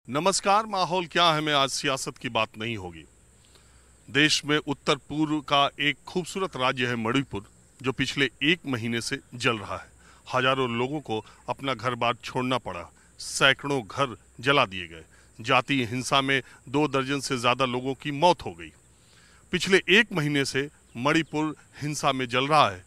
नमस्कार। माहौल क्या है में आज सियासत की बात नहीं होगी। देश में उत्तर पूर्व का एक खूबसूरत राज्य है मणिपुर, जो पिछले एक महीने से जल रहा है। हजारों लोगों को अपना घर बार छोड़ना पड़ा, सैकड़ों घर जला दिए गए, जातीय हिंसा में 2 दर्जन से ज्यादा लोगों की मौत हो गई। पिछले एक महीने से मणिपुर हिंसा में जल रहा है।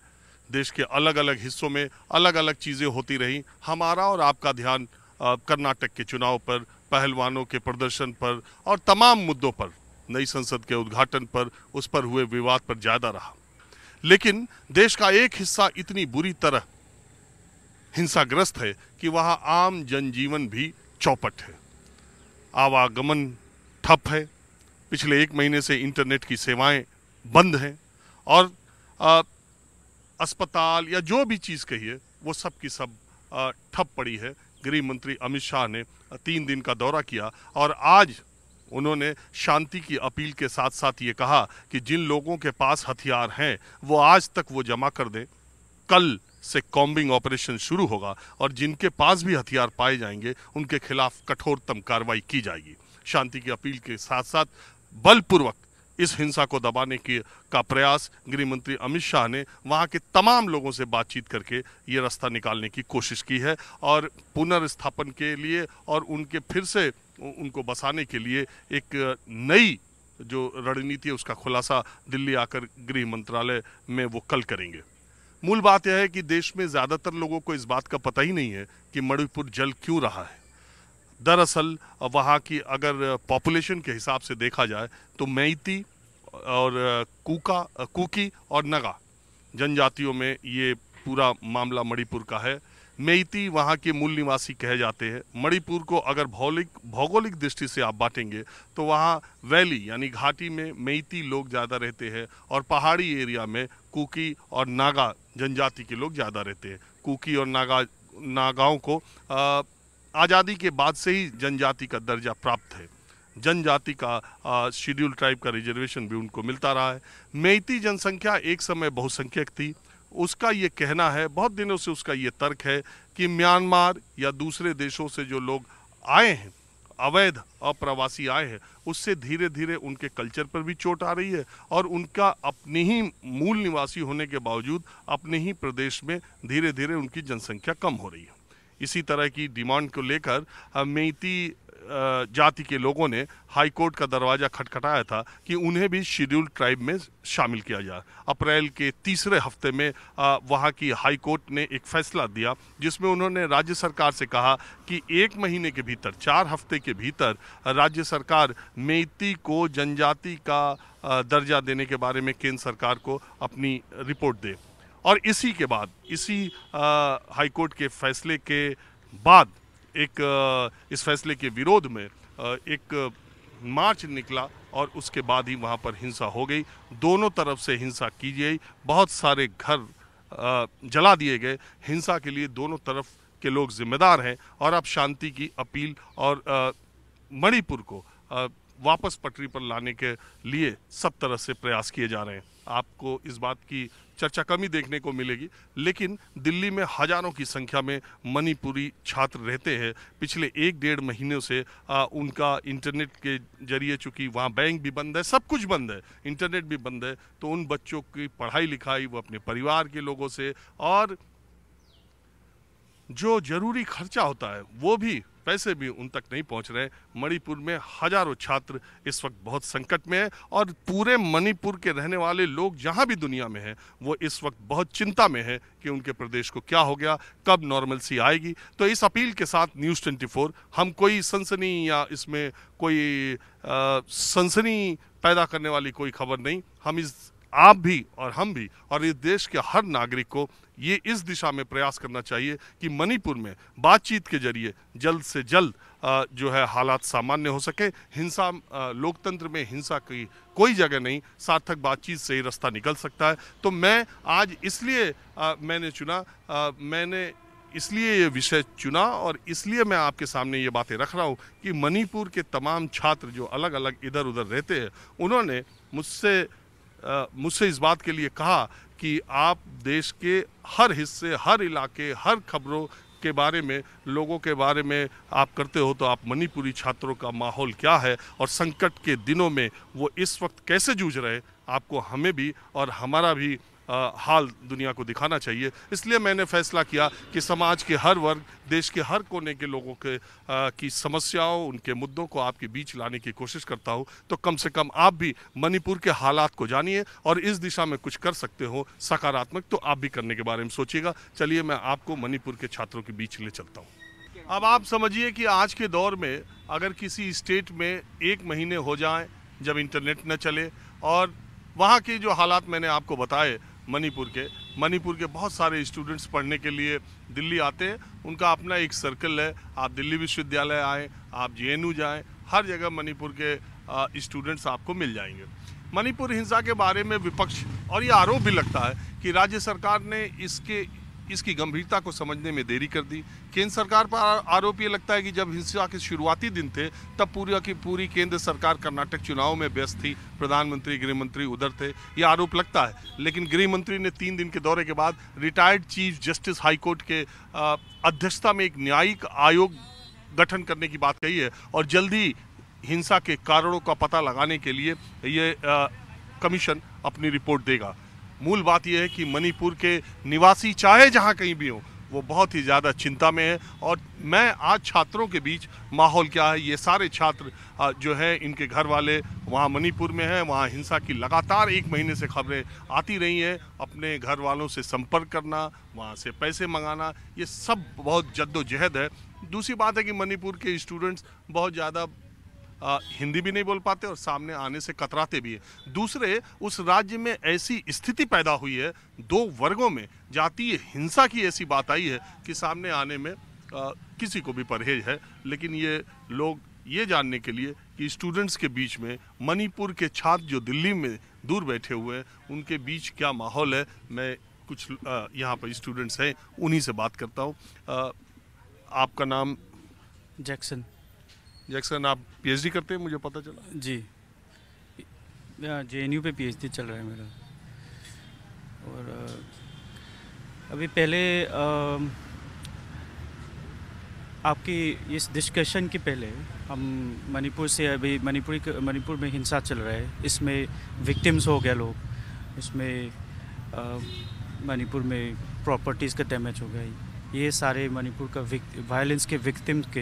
देश के अलग अलग हिस्सों में अलग अलग चीजें होती रही। हमारा और आपका ध्यान कर्नाटक के चुनाव पर, पहलवानों के प्रदर्शन पर और तमाम मुद्दों पर, नई संसद के उद्घाटन पर, उस पर हुए विवाद पर ज्यादा रहा। लेकिन देश का एक हिस्सा इतनी बुरी तरह हिंसाग्रस्त है कि वहां आम जनजीवन भी चौपट है। आवागमन ठप है। पिछले एक महीने से इंटरनेट की सेवाएं बंद हैं और अस्पताल या जो भी चीज कहिए वो सब की सब ठप पड़ी है। गृह मंत्री अमित शाह ने 3 दिन का दौरा किया और आज उन्होंने शांति की अपील के साथ साथ ये कहा कि जिन लोगों के पास हथियार हैं वो आज तक वो जमा कर दें। कल से कॉम्बिंग ऑपरेशन शुरू होगा और जिनके पास भी हथियार पाए जाएंगे उनके खिलाफ कठोरतम कार्रवाई की जाएगी। शांति की अपील के साथ साथ बलपूर्वक इस हिंसा को दबाने का प्रयास गृह मंत्री अमित शाह ने वहां के तमाम लोगों से बातचीत करके ये रास्ता निकालने की कोशिश की है और पुनर्स्थापन के लिए और उनके फिर से उनको बसाने के लिए एक नई जो रणनीति है उसका खुलासा दिल्ली आकर गृह मंत्रालय में वो कल करेंगे। मूल बात यह है कि देश में ज्यादातर लोगों को इस बात का पता ही नहीं है कि मणिपुर जल क्यों रहा है। दरअसल वहाँ की अगर पॉपुलेशन के हिसाब से देखा जाए तो मैती और कुकी और नगा जनजातियों में ये पूरा मामला मणिपुर का है। मैती वहाँ के मूल निवासी कहे जाते हैं। मणिपुर को अगर भौगोलिक दृष्टि से आप बांटेंगे तो वहाँ वैली यानी घाटी में मैती लोग ज़्यादा रहते हैं और पहाड़ी एरिया में कुकी और नागा जनजाति के लोग ज़्यादा रहते हैं। कुकी और नागाओं को आज़ादी के बाद से ही जनजाति का दर्जा प्राप्त है। जनजाति का शेड्यूल ट्राइब का रिजर्वेशन भी उनको मिलता रहा है। मैती जनसंख्या एक समय बहुसंख्यक थी। उसका ये कहना है, बहुत दिनों से उसका ये तर्क है कि म्यांमार या दूसरे देशों से जो लोग आए हैं, अवैध अप्रवासी आए हैं, उससे धीरे धीरे उनके कल्चर पर भी चोट आ रही है और उनका अपने ही मूल निवासी होने के बावजूद अपने ही प्रदेश में धीरे धीरे उनकी जनसंख्या कम हो रही है। इसी तरह की डिमांड को लेकर मैती जाति के लोगों ने हाई कोर्ट का दरवाजा खटखटाया था कि उन्हें भी शेड्यूल ट्राइब में शामिल किया जाए। अप्रैल के तीसरे हफ्ते में वहां की हाई कोर्ट ने एक फैसला दिया जिसमें उन्होंने राज्य सरकार से कहा कि 1 महीने के भीतर, 4 हफ्ते के भीतर राज्य सरकार मैती को जनजाति का दर्जा देने के बारे में केंद्र सरकार को अपनी रिपोर्ट दे। और इसी के बाद, इसी हाईकोर्ट के फैसले के बाद इस फैसले के विरोध में एक मार्च निकला और उसके बाद ही वहां पर हिंसा हो गई। दोनों तरफ से हिंसा की गई, बहुत सारे घर जला दिए गए। हिंसा के लिए दोनों तरफ के लोग जिम्मेदार हैं और अब शांति की अपील और मणिपुर को वापस पटरी पर लाने के लिए सब तरह से प्रयास किए जा रहे हैं। आपको इस बात की चर्चा कम ही देखने को मिलेगी, लेकिन दिल्ली में हजारों की संख्या में मणिपुरी छात्र रहते हैं। पिछले 1-1.5 महीनों से उनका इंटरनेट के जरिए, चूंकि वहाँ बैंक भी बंद है, सब कुछ बंद है, इंटरनेट भी बंद है, तो उन बच्चों की पढ़ाई लिखाई वो अपने परिवार के लोगों से और जो जरूरी खर्चा होता है वो भी, पैसे भी उन तक नहीं पहुंच रहे। मणिपुर में हजारों छात्र इस वक्त बहुत संकट में है और पूरे मणिपुर के रहने वाले लोग जहां भी दुनिया में हैं वो इस वक्त बहुत चिंता में है कि उनके प्रदेश को क्या हो गया, कब नॉर्मलसी आएगी। तो इस अपील के साथ न्यूज़ 24, हम कोई सनसनी या इसमें कोई सनसनी पैदा करने वाली कोई खबर नहीं, आप भी और हम भी और इस देश के हर नागरिक को ये इस दिशा में प्रयास करना चाहिए कि मणिपुर में बातचीत के जरिए जल्द से जल्द जो है हालात सामान्य हो सके। हिंसा, लोकतंत्र में हिंसा की कोई जगह नहीं, सार्थक बातचीत से ही रास्ता निकल सकता है। तो मैं आज इसलिए मैंने इसलिए ये विषय चुना और इसलिए मैं आपके सामने ये बातें रख रहा हूँ कि मणिपुर के तमाम छात्र जो अलग अलग इधर उधर रहते हैं, उन्होंने मुझसे इस बात के लिए कहा कि आप देश के हर हिस्से, हर इलाके, हर खबरों के बारे में, लोगों के बारे में आप करते हो, तो आप मणिपुरी छात्रों का माहौल क्या है और संकट के दिनों में वो इस वक्त कैसे जूझ रहे हैं, आपको हमें भी और हमारा भी हाल दुनिया को दिखाना चाहिए। इसलिए मैंने फैसला किया कि समाज के हर वर्ग, देश के हर कोने के लोगों के की समस्याओं, उनके मुद्दों को आपके बीच लाने की कोशिश करता हूं। तो कम से कम आप भी मणिपुर के हालात को जानिए और इस दिशा में कुछ कर सकते हो सकारात्मक, तो आप भी करने के बारे में सोचिएगा। चलिए मैं आपको मणिपुर के छात्रों के बीच ले चलता हूँ। अब आप समझिए कि आज के दौर में अगर किसी स्टेट में 1 महीने हो जाए जब इंटरनेट न चले, और वहाँ के जो हालात मैंने आपको बताए मणिपुर के बहुत सारे स्टूडेंट्स पढ़ने के लिए दिल्ली आते हैं। उनका अपना एक सर्कल है। आप दिल्ली विश्वविद्यालय आएँ, आप JNU जाएं, हर जगह मणिपुर के स्टूडेंट्स आपको मिल जाएंगे। मणिपुर हिंसा के बारे में विपक्ष और ये आरोप भी लगता है कि राज्य सरकार ने इसकी गंभीरता को समझने में देरी कर दी। केंद्र सरकार पर आरोप ये लगता है कि जब हिंसा के शुरुआती दिन थे तब पूरी की पूरी केंद्र सरकार कर्नाटक चुनाव में व्यस्त थी, प्रधानमंत्री, गृह मंत्री उधर थे, ये आरोप लगता है। लेकिन गृह मंत्री ने 3 दिन के दौरे के बाद रिटायर्ड चीफ जस्टिस हाईकोर्ट के अध्यक्षता में एक न्यायिक आयोग गठन करने की बात कही है और जल्दी हिंसा के कारणों का पता लगाने के लिए ये कमीशन अपनी रिपोर्ट देगा। मूल बात यह है कि मणिपुर के निवासी चाहे जहां कहीं भी हो, वो बहुत ही ज़्यादा चिंता में है। और मैं आज छात्रों के बीच माहौल क्या है, ये सारे छात्र जो है, इनके घर वाले वहाँ मणिपुर में हैं, वहाँ हिंसा की लगातार 1 महीने से खबरें आती रही हैं। अपने घर वालों से संपर्क करना, वहाँ से पैसे मंगाना, ये सब बहुत जद्दोजहद है। दूसरी बात है कि मणिपुर के स्टूडेंट्स बहुत ज़्यादा हिंदी भी नहीं बोल पाते और सामने आने से कतराते भी है। दूसरे, उस राज्य में ऐसी स्थिति पैदा हुई है, 2 वर्गों में जातीय हिंसा की ऐसी बात आई है कि सामने आने में किसी को भी परहेज है। लेकिन ये लोग ये जानने के लिए कि स्टूडेंट्स के बीच में, मणिपुर के छात्र जो दिल्ली में दूर बैठे हुए हैं, उनके बीच क्या माहौल है, मैं कुछ यहाँ पर स्टूडेंट्स हैं उन्हीं से बात करता हूँ। आपका नाम? जैक्सन। आप PhD करते हैं, मुझे पता चला। जी, JNU पे PhD चल रहा है मेरा। और अभी पहले आपकी इस डिस्कशन के पहले हम मणिपुर से, अभी मणिपुर में हिंसा चल रहा है, इसमें विक्टिम्स हो गया लोग, इसमें मणिपुर में प्रॉपर्टीज़ का डैमेज हो गया। ये सारे मणिपुर का वायलेंस के विक्टिम्स के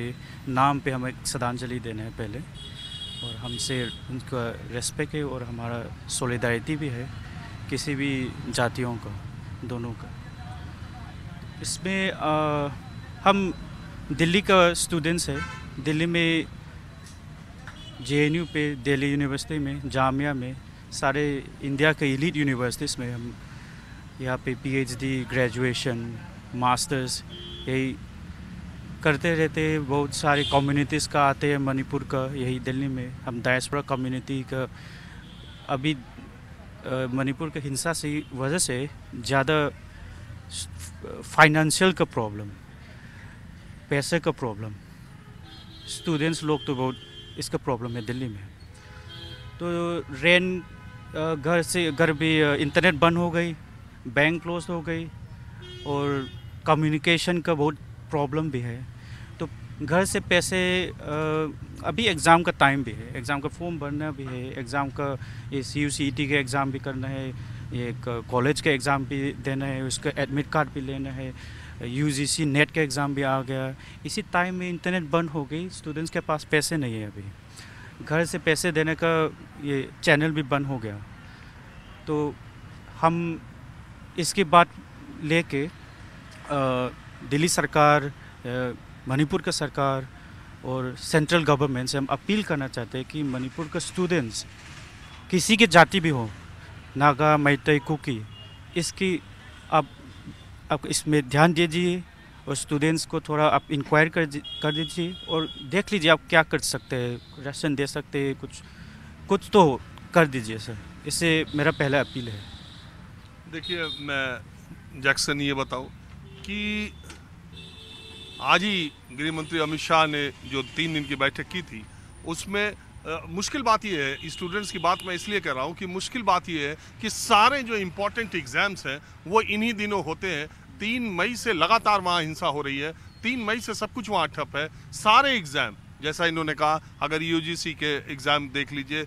नाम पे हमें श्रद्धांजलि देना है पहले, और हमसे उनका रेस्पेक्ट है और हमारा सॉलिडारिटी भी है किसी भी जातियों का, दोनों का। इसमें हम दिल्ली का स्टूडेंट्स है। दिल्ली में JNU पे, दिल्ली यूनिवर्सिटी में, जामिया में, सारे इंडिया के एलीट यूनिवर्सिटीज़ में हम यहाँ पे PhD, ग्रेजुएशन, मास्टर्स यही करते रहते। बहुत सारे कम्युनिटीज़ का आते हैं मणिपुर का, यही दिल्ली में हम डायस्पोरा कम्युनिटी का। अभी मणिपुर के हिंसा से वजह से ज़्यादा फाइनेंशियल का प्रॉब्लम, पैसे का प्रॉब्लम, स्टूडेंट्स लोग तो बहुत इसका प्रॉब्लम है दिल्ली में। तो घर भी इंटरनेट बंद हो गई, बैंक क्लोज हो गई और कम्युनिकेशन का बहुत प्रॉब्लम भी है। तो घर से पैसे, अभी एग्ज़ाम का टाइम भी है, एग्ज़ाम का फॉर्म भरना भी है, एग्ज़ाम का ये CUCET के एग्ज़ाम भी करना है, ये कॉलेज का एग्ज़ाम भी देना है, उसका एडमिट कार्ड भी लेना है, UGC नेट का एग्ज़ाम भी आ गया। इसी टाइम में इंटरनेट बंद हो गई, स्टूडेंट्स के पास पैसे नहीं है, अभी घर से पैसे देने का ये चैनल भी बंद हो गया। तो हम इसकी बात लेके दिल्ली सरकार, मणिपुर का सरकार और सेंट्रल गवर्नमेंट से हम अपील करना चाहते हैं कि मणिपुर का स्टूडेंट्स किसी के जाति भी हो, नागा, मैतई, कुकी, इसकी आप इसमें ध्यान दीजिए और स्टूडेंट्स को थोड़ा आप इंक्वायर कर दीजिए और देख लीजिए आप क्या कर सकते हैं, राशन दे सकते हैं, कुछ तो कर दीजिए सर। इससे मेरा पहला अपील है। देखिए, मैं जैक्सन ये बताऊं कि आज ही गृह मंत्री अमित शाह ने जो 3 दिन की बैठक की थी, उसमें मुश्किल बात ये है, स्टूडेंट्स की बात मैं इसलिए कह रहा हूँ कि मुश्किल बात ये है कि सारे जो इम्पोर्टेंट एग्ज़ाम्स हैं वो इन्हीं दिनों होते हैं। 3 मई से लगातार वहाँ हिंसा हो रही है। 3 मई से सब कुछ वहाँ ठप है। सारे एग्ज़ाम, जैसा इन्होंने कहा, अगर यूजीसी के एग्ज़ाम देख लीजिए,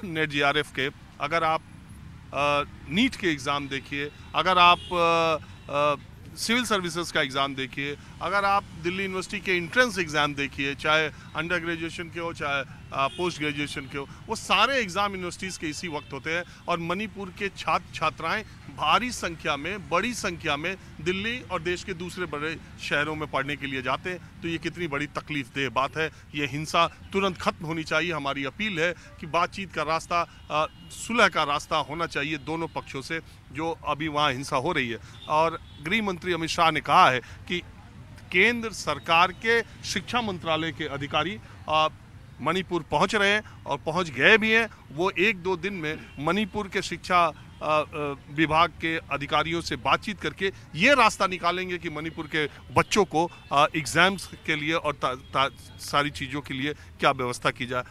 नेट जीआरएफ के, अगर आप नीट के एग्ज़ाम देखिए, अगर आप सिविल सर्विसेज का एग्ज़ाम देखिए, अगर आप दिल्ली यूनिवर्सिटी के एंट्रेंस एग्ज़ाम देखिए, चाहे अंडर ग्रेजुएशन के हो चाहे पोस्ट ग्रेजुएशन के हो, वो सारे एग्ज़ाम यूनिवर्सिटीज़ के इसी वक्त होते हैं। और मणिपुर के छात्र छात्राएं भारी संख्या में, बड़ी संख्या में दिल्ली और देश के दूसरे बड़े शहरों में पढ़ने के लिए जाते हैं। तो ये कितनी बड़ी तकलीफदेह बात है। ये हिंसा तुरंत खत्म होनी चाहिए। हमारी अपील है कि बातचीत का रास्ता, सुलह का रास्ता होना चाहिए दोनों पक्षों से, जो अभी वहाँ हिंसा हो रही है। और गृह मंत्री अमित शाह ने कहा है कि केंद्र सरकार के शिक्षा मंत्रालय के अधिकारी मणिपुर पहुंच रहे हैं और पहुंच गए भी हैं। वो 1-2 दिन में मणिपुर के शिक्षा विभाग के अधिकारियों से बातचीत करके ये रास्ता निकालेंगे कि मणिपुर के बच्चों को एग्ज़ाम्स के लिए और सारी चीज़ों के लिए क्या व्यवस्था की जाए।